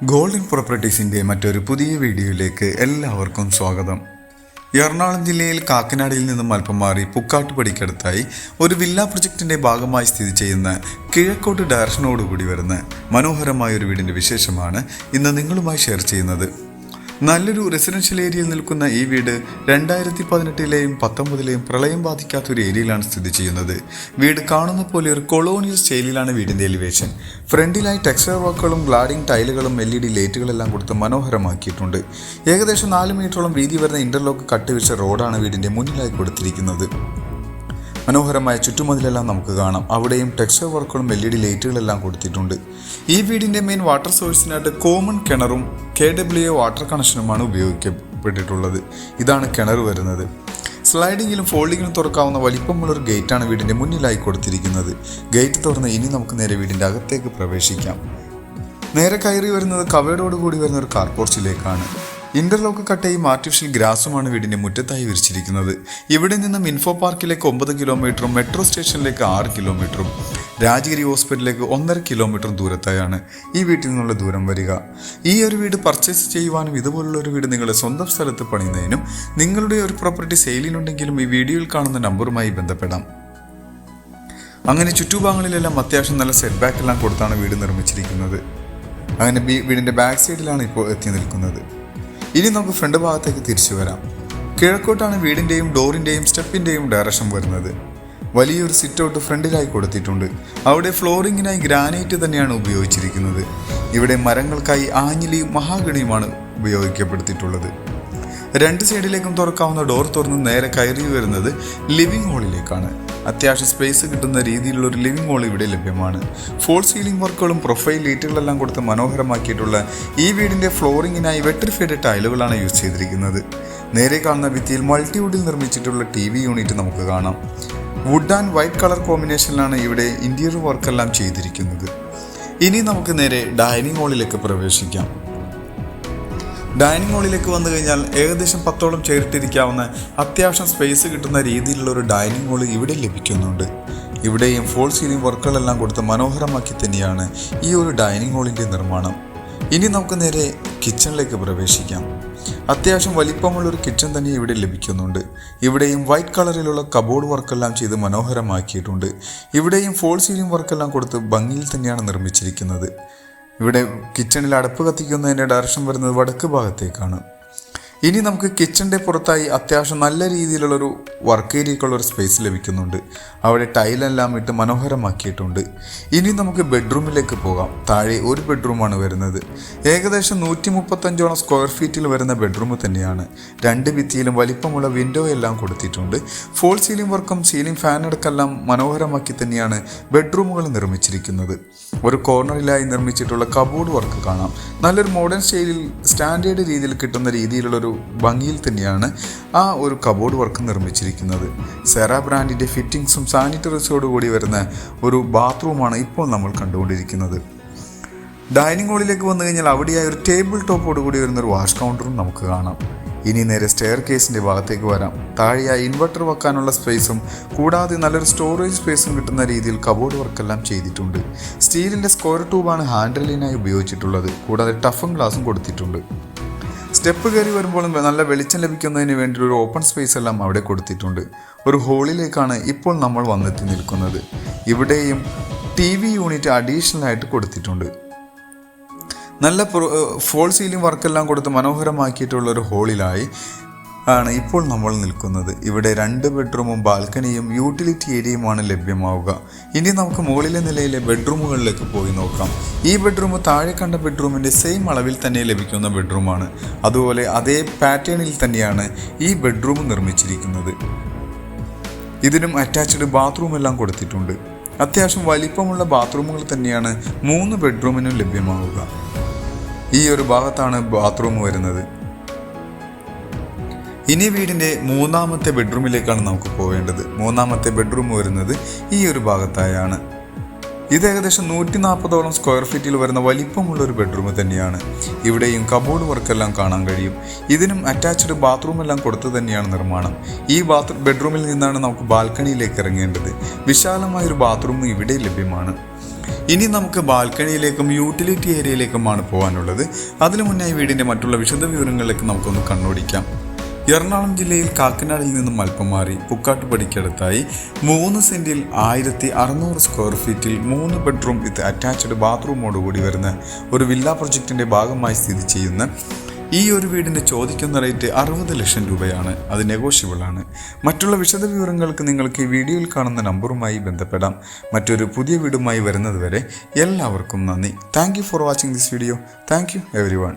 Golden പ്രോപ്പർട്ടീസിൻ്റെ മറ്റൊരു പുതിയ വീഡിയോയിലേക്ക് എല്ലാവർക്കും സ്വാഗതം. എറണാകുളം ജില്ലയിൽ കാക്കനാടിയിൽ നിന്നും അല്പം മാറി പുക്കാട്ടുപടിക്കടുത്തായി ഒരു വില്ല പ്രൊജക്റ്റിൻ്റെ ഭാഗമായി സ്ഥിതി ചെയ്യുന്ന കിഴക്കോട്ട് ഡയറക്ഷനോടുകൂടി വരുന്ന മനോഹരമായ ഒരു വീടിൻ്റെ വിശേഷമാണ് ഇന്ന് നിങ്ങളുമായി ഷെയർ ചെയ്യുന്നത്. നല്ലൊരു റെസിഡൻഷ്യൽ ഏരിയയിൽ നിൽക്കുന്ന ഈ വീട് 2018-ലെയും 2019-ലെയും പ്രളയം ബാധിക്കാത്തൊരു ഏരിയയിലാണ് സ്ഥിതി ചെയ്യുന്നത്. വീട് കാണുന്ന പോലെ ഒരു കൊളോണിയൽ സ്റ്റൈലിലാണ് വീടിൻ്റെ എലിവേഷൻ. ഫ്രണ്ടിലായി ടെക്സ്ചർ വർക്കുകളും ഗ്ലാഡിംഗ് ടൈലുകളും LED ലൈറ്റുകളെല്ലാം കൊടുത്ത് മനോഹരമാക്കിയിട്ടുണ്ട്. ഏകദേശം 4 മീറ്ററോളം വീതി വരുന്ന ഇന്റർലോക്ക് കട്ടുവെച്ച റോഡാണ് വീടിൻ്റെ മുന്നിലായി കൊടുത്തിരിക്കുന്നത്. മനോഹരമായ ചുറ്റുമതിലെല്ലാം നമുക്ക് കാണാം. അവിടെയും ടെക്സ്ചർ വർക്കുകളും LED ലൈറ്റുകളെല്ലാം കൊടുത്തിട്ടുണ്ട്. ഈ വീടിൻ്റെ മെയിൻ വാട്ടർ സോഴ്സിനായിട്ട് കോമൺ കിണറും KWA വാട്ടർ കണക്ഷനുമാണ് ഉപയോഗിക്കപ്പെട്ടിട്ടുള്ളത്. ഇതാണ് കിണർ വരുന്നത്. സ്ലൈഡിങ്ങിലും ഫോൾഡിങ്ങിലും തുറക്കാവുന്ന വലിപ്പമുള്ളൊരു ഗേറ്റാണ് വീടിൻ്റെ മുന്നിലായി കൊടുത്തിരിക്കുന്നത്. ഗേറ്റ് തുറന്ന് ഇനി നമുക്ക് നേരെ വീടിൻ്റെ അകത്തേക്ക് പ്രവേശിക്കാം. നേരെ കയറി വരുന്നത് കവേർഡോടുകൂടി വരുന്ന ഒരു കാർ പോർച്ചിലേക്കാണ്. ഇന്റർലോക്ക് കട്ടയും ആർട്ടിഫിഷ്യൽ ഗ്രാസുമാണ് വീടിന്റെ മുറ്റത്തായി വിരിച്ചിരിക്കുന്നത്. ഇവിടെ നിന്നും ഇൻഫോ പാർക്കിലേക്ക് 9 കിലോമീറ്ററും മെട്രോ സ്റ്റേഷനിലേക്ക് 6 കിലോമീറ്ററും രാജഗിരി ഹോസ്പിറ്റലിലേക്ക് 1.5 കിലോമീറ്റർ ദൂരത്തായാണ് ഈ വീട്ടിൽ നിന്നുള്ള ദൂരം വരിക. ഈ ഒരു വീട് പർച്ചേസ് ചെയ്യുവാനും ഇതുപോലുള്ള ഒരു വീട് നിങ്ങളുടെ സ്വന്തം സ്ഥലത്ത് പണിയുന്നതിനും നിങ്ങളുടെ ഒരു പ്രോപ്പർട്ടി സെയിലിനുണ്ടെങ്കിലും ഈ വീഡിയോയിൽ കാണുന്ന നമ്പറുമായി ബന്ധപ്പെടാം. അങ്ങനെ ചുറ്റുഭാഗങ്ങളിലെല്ലാം അത്യാവശ്യം നല്ല സെറ്റ് ബാക്ക് എല്ലാം കൊടുത്താണ് വീട് നിർമ്മിച്ചിരിക്കുന്നത്. അങ്ങനെ വീടിന്റെ ബാക്ക് സൈഡിലാണ് ഇപ്പോൾ എത്തി നിൽക്കുന്നത്. ഇനി നമുക്ക് ഫ്രണ്ട് ഭാഗത്തേക്ക് തിരിച്ചു വരാം. കിഴക്കോട്ടാണ് വീടിൻ്റെയും ഡോറിൻ്റെയും സ്റ്റെപ്പിൻ്റെയും ഡയറക്ഷൻ വരുന്നത്. വലിയൊരു സിറ്റ് ഔട്ട് ഫ്രണ്ടിലായി കൊടുത്തിട്ടുണ്ട്. അവിടെ ഫ്ലോറിങ്ങിനായി ഗ്രാനൈറ്റ് തന്നെയാണ് ഉപയോഗിച്ചിരിക്കുന്നത്. ഇവിടെ മരങ്ങൾക്കായി ആഞ്ഞിലിയും മഹാഗണിയുമാണ് ഉപയോഗിക്കപ്പെടുത്തിയിട്ടുള്ളത്. 2 സൈഡിലേക്കും തുറക്കാവുന്ന ഡോർ തുറന്ന് നേരെ കയറി വരുന്നത് ലിവിംഗ് ഹാളിലേക്കാണ്. അത്യാവശ്യം സ്പേസ് കിട്ടുന്ന രീതിയിലുള്ള ഒരു ലിവിംഗ് ഹാൾ ഇവിടെ ലഭ്യമാണ്. ഫോൾ സീലിംഗ് വർക്കുകളും പ്രൊഫൈൽ ലൈറ്റുകളെല്ലാം കൊടുത്ത് മനോഹരമാക്കിയിട്ടുള്ള ഈ വീടിൻ്റെ ഫ്ലോറിങ്ങിനായി വെട്രിഫൈഡ് ടൈലുകളാണ് യൂസ് ചെയ്തിരിക്കുന്നത്. നേരെ കാണുന്ന ഭിത്തിയിൽ മൾട്ടിവുഡിൽ നിർമ്മിച്ചിട്ടുള്ള TV യൂണിറ്റ് നമുക്ക് കാണാം. വുഡ് ആൻഡ് വൈറ്റ് കളർ കോമ്പിനേഷനിലാണ് ഇവിടെ ഇന്റീരിയർ വർക്കെല്ലാം ചെയ്തിരിക്കുന്നത്. ഇനി നമുക്ക് നേരെ ഡൈനിങ് ഹാളിലേക്ക് പ്രവേശിക്കാം. ഡൈനിങ് ഹാളിലേക്ക് വന്നു കഴിഞ്ഞാൽ ഏകദേശം 10ഓളം ചെയറിട്ടിരിക്കാവുന്ന അത്യാവശ്യം സ്പേസ് കിട്ടുന്ന രീതിയിലുള്ള ഒരു ഡൈനിങ് ഹാൾ ഇവിടെ ലഭിക്കുന്നുണ്ട്. ഇവിടെയും ഫോൾ സീലിംഗ് വർക്കുകളെല്ലാം കൊടുത്ത് മനോഹരമാക്കി തന്നെയാണ് ഈ ഒരു ഡൈനിങ് ഹാളിൻ്റെ നിർമ്മാണം. ഇനി നമുക്ക് നേരെ കിച്ചണിലേക്ക് പ്രവേശിക്കാം. അത്യാവശ്യം വലിപ്പമുള്ളൊരു കിച്ചൺ തന്നെ ഇവിടെ ലഭിക്കുന്നുണ്ട്. ഇവിടെയും വൈറ്റ് കളറിലുള്ള കബോർഡ് വർക്കെല്ലാം ചെയ്ത് മനോഹരമാക്കിയിട്ടുണ്ട്. ഇവിടെയും ഫോൾ സീലിംഗ് വർക്കെല്ലാം കൊടുത്ത് ഭംഗിയിൽ തന്നെയാണ് നിർമ്മിച്ചിരിക്കുന്നത്. ഇവിടെ കിച്ചണിൽ അടുപ്പ് കത്തിക്കുന്നതിൻ്റെ ഡയറക്ഷൻ വരുന്നത് വടക്ക് ഭാഗത്തേക്കാണ്. ഇനി നമുക്ക് കിച്ചണിൻ്റെ പുറത്തായി അത്യാവശ്യം നല്ല രീതിയിലുള്ളൊരു വർക്ക് ഏരിയക്കുള്ളൊരു സ്പേസ് ലഭിക്കുന്നുണ്ട്. അവിടെ ടൈലെല്ലാം ഇട്ട് മനോഹരമാക്കിയിട്ടുണ്ട്. ഇനി നമുക്ക് ബെഡ്റൂമിലേക്ക് പോകാം. താഴെ ഒരു ബെഡ്റൂമാണ് വരുന്നത്. ഏകദേശം 135ഓളം സ്ക്വയർ ഫീറ്റിൽ വരുന്ന ബെഡ്റൂം തന്നെയാണ്. 2 ഭിത്തിയിലും വലിപ്പമുള്ള വിൻഡോ എല്ലാം കൊടുത്തിട്ടുണ്ട്. ഫോൾ സീലിംഗ് വർക്കും സീലിംഗ് ഫാൻ അടക്കെല്ലാം മനോഹരമാക്കി തന്നെയാണ് ബെഡ്റൂമുകൾ നിർമ്മിച്ചിരിക്കുന്നത്. ഒരു കോർണറിലായി നിർമ്മിച്ചിട്ടുള്ള കബോർഡ് വർക്ക് കാണാം. നല്ലൊരു മോഡേൺ സ്റ്റൈലിൽ സ്റ്റാൻഡേർഡ് രീതിയിൽ കിട്ടുന്ന രീതിയിലുള്ളൊരു ഭംഗിയിൽ തന്നെയാണ് ആ ഒരു കബോർഡ് വർക്ക് നിർമ്മിച്ചിരിക്കുന്നത്. സെറ ബ്രാൻഡിൻ്റെ ഫിറ്റിംഗ്സും സാനിറ്ററീസോടുകൂടി വരുന്ന ഒരു ബാത്റൂമാണ് ഇപ്പോൾ നമ്മൾ കണ്ടുകൊണ്ടിരിക്കുന്നത്. ഡൈനിങ് ഹാളിലേക്ക് വന്നു കഴിഞ്ഞാൽ അവിടെയായി ഒരു ടേബിൾ ടോപ്പോട് കൂടി വരുന്നൊരു വാഷ് കൗണ്ടറും നമുക്ക് കാണാം. ഇനി നേരെ സ്റ്റെയർ കേസിൻ്റെ ഭാഗത്തേക്ക് വരാം. താഴെയായി ഇൻവെർട്ടർ വെക്കാനുള്ള സ്പേസും കൂടാതെ നല്ലൊരു സ്റ്റോറേജ് സ്പേസും കിട്ടുന്ന രീതിയിൽ കബോർഡ് വർക്കെല്ലാം ചെയ്തിട്ടുണ്ട്. സ്റ്റീലിൻ്റെ സ്ക്വയർ ട്യൂബാണ് ഹാൻഡിലിനായി ഉപയോഗിച്ചിട്ടുള്ളത്. കൂടാതെ ടഫൻ ഗ്ലാസും കൊടുത്തിട്ടുണ്ട്. സ്റ്റെപ്പ് കയറി വരുമ്പോൾ നല്ല വെളിച്ചം ലഭിക്കുന്നതിന് വേണ്ടി ഒരു ഓപ്പൺ സ്പേസ് എല്ലാം അവിടെ കൊടുത്തിട്ടുണ്ട്. ഒരു ഹോളിലേക്കാണ് ഇപ്പോൾ നമ്മൾ വന്നെത്തി നിൽക്കുന്നത്. ഇവിടെയും TV യൂണിറ്റ് അഡീഷണൽ ആയിട്ട് കൊടുത്തിട്ടുണ്ട്. നല്ല ഫോൾ സീലിംഗ് വർക്കെല്ലാം കൊടുത്ത് മനോഹരമാക്കിയിട്ടുള്ള ഒരു ഹോളിലായി ആണ് ഇപ്പോൾ നമ്മൾ നിൽക്കുന്നത്. ഇവിടെ 2 ബെഡ്റൂമും ബാൽക്കണിയും യൂട്ടിലിറ്റി ഏരിയയുമാണ് ലഭ്യമാവുക. ഇനി നമുക്ക് മുകളിലെ നിലയിലെ ബെഡ്റൂമുകളിലേക്ക് പോയി നോക്കാം. ഈ ബെഡ്റൂം താഴെ കണ്ട ബെഡ്റൂമിൻ്റെ സെയിം അളവിൽ തന്നെ ലഭിക്കുന്ന ബെഡ്റൂമാണ്. അതുപോലെ അതേ പാറ്റേണിൽ തന്നെയാണ് ഈ ബെഡ്റൂം നിർമ്മിച്ചിരിക്കുന്നത്. ഇതിനും അറ്റാച്ച്ഡ് ബാത്റൂം എല്ലാം കൊടുത്തിട്ടുണ്ട്. അത്യാവശ്യം വലിപ്പമുള്ള ബാത്റൂമുകൾ തന്നെയാണ് 3 ബെഡ്റൂമിനും ലഭ്യമാവുക. ഈ ഒരു ഭാഗത്താണ് ബാത്റൂം വരുന്നത്. ഇനി വീടിൻ്റെ 3ാമത്തെ ബെഡ്റൂമിലേക്കാണ് നമുക്ക് പോവേണ്ടത്. 3ാമത്തെ ബെഡ്റൂം വരുന്നത് ഈ ഒരു ഭാഗത്തായാണ്. ഇത് ഏകദേശം 140ഓളം സ്ക്വയർ ഫീറ്റിൽ വരുന്ന വലിപ്പമുള്ളൊരു ബെഡ്റൂം തന്നെയാണ്. ഇവിടെയും കബോർഡ് വർക്കെല്ലാം കാണാൻ കഴിയും. ഇതിനും അറ്റാച്ച്ഡ് ബാത്റൂം എല്ലാം കൊടുത്തു തന്നെയാണ് നിർമ്മാണം. ഈ ബെഡ്റൂമിൽ നിന്നാണ് നമുക്ക് ബാൽക്കണിയിലേക്ക് ഇറങ്ങേണ്ടത്. വിശാലമായൊരു ബാത്റൂം ഇവിടെ ലഭ്യമാണ്. ഇനി നമുക്ക് ബാൽക്കണിയിലേക്കും യൂട്ടിലിറ്റി ഏരിയയിലേക്കുമാണ് പോകാനുള്ളത്. അതിനു മുന്നായി വീടിൻ്റെ മറ്റുള്ള വിശദ വിവരങ്ങളിലേക്ക് നമുക്കൊന്ന് കണ്ണോടിക്കാം. എറണാകുളം ജില്ലയിൽ കാക്കനാടിൽ നിന്നും അല്പം മാറി പുക്കാട്ടുപടിക്കടുത്തായി 3 സെന്റിൽ 1600 സ്ക്വയർ ഫീറ്റിൽ 3 ബെഡ്റൂം വിത്ത് അറ്റാച്ച്ഡ് ബാത്റൂമോടുകൂടി വരുന്ന ഒരു വില്ല പ്രൊജക്റ്റിൻ്റെ ഭാഗമായി സ്ഥിതി ചെയ്യുന്ന ഈ ഒരു വീടിൻ്റെ ചോദിക്കുന്ന റേറ്റ് 60 ലക്ഷം രൂപയാണ്. അത് നെഗോഷ്യബിൾ ആണ്. മറ്റുള്ള വിശദ വിവരങ്ങൾക്ക് നിങ്ങൾക്ക് ഈ വീഡിയോയിൽ കാണുന്ന നമ്പറുമായി ബന്ധപ്പെടാം. മറ്റൊരു പുതിയ വീടുമായി വരുന്നത് വരെ എല്ലാവർക്കും നന്ദി. Thank you for watching this video. Thank you every one.